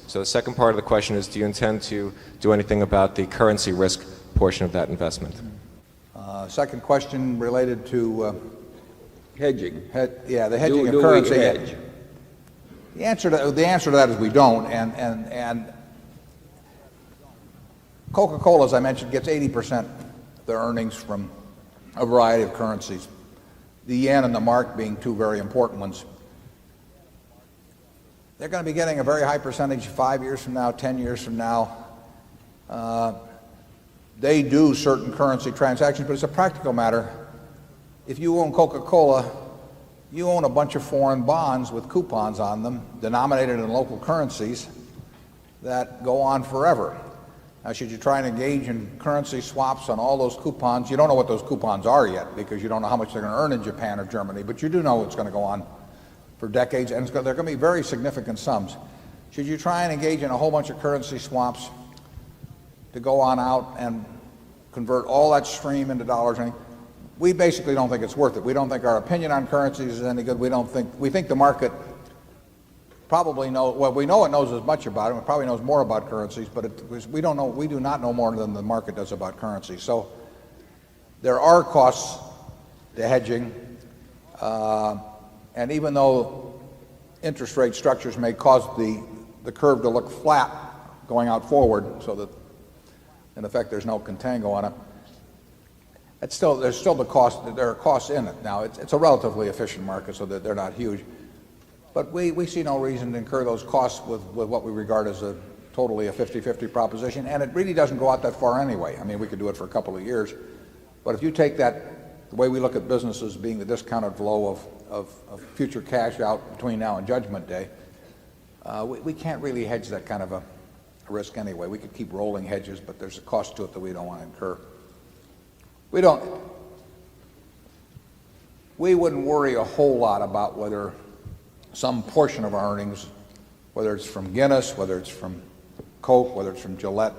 So the second part of the question is, do you intend to do anything about the currency risk portion of that investment? Second question related to hedging. the hedging of Do currency. we hedge? The answer to that is we don't. And Coca-Cola, as I mentioned, gets 80% of their earnings from a variety of currencies. The yen and the mark being two very important ones. They're going to be getting a very high percentage 5 years from now, 10 years from now. They do certain currency transactions, but it's a practical matter. If you own Coca-Cola, you own a bunch of foreign bonds with coupons on them, denominated in local currencies, that go on forever. Now, should you try and engage in currency swaps on all those coupons? You don't know what those coupons are yet because you don't know how much they're going to earn in Japan or Germany, but you do know it's going to go on for decades, and they're going to be very significant sums. Should you try and engage in a whole bunch of currency swaps to go on out and convert all that stream into dollars? We basically don't think it's worth it. We don't think our opinion on currencies is any good. We think the market probably we know it knows as much about it. It probably knows more about currencies, but we do not know more than the market does about currencies. So there are costs to hedging, and even though interest rate structures may cause the curve to look flat going out forward, so that in effect there's no contango on it, there's still the cost. There are costs in it. Now it's a relatively efficient market, so that they're not huge. But we see no reason to incur those costs with what we regard as totally a 50-50 proposition, and it really doesn't go out that far anyway. I mean, we could do it for a couple of years, but if you take that, the way we look at businesses being the discounted flow of future cash out between now and Judgment Day, we can't really hedge that kind of a risk anyway. We could keep rolling hedges, but there's a cost to it that we don't want to incur. We wouldn't worry a whole lot about whether some portion of our earnings, whether it's from Guinness, whether it's from Coke, whether it's from Gillette,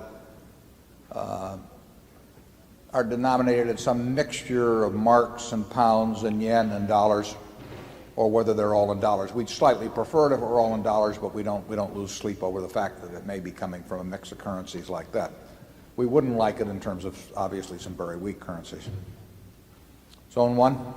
are denominated in some mixture of marks and pounds and yen and dollars, or whether they're all in dollars. We'd slightly prefer it if it were all in dollars, but we don't lose sleep over the fact that it may be coming from a mix of currencies like that. We wouldn't like it in terms of, obviously, some very weak currencies. Zone 1.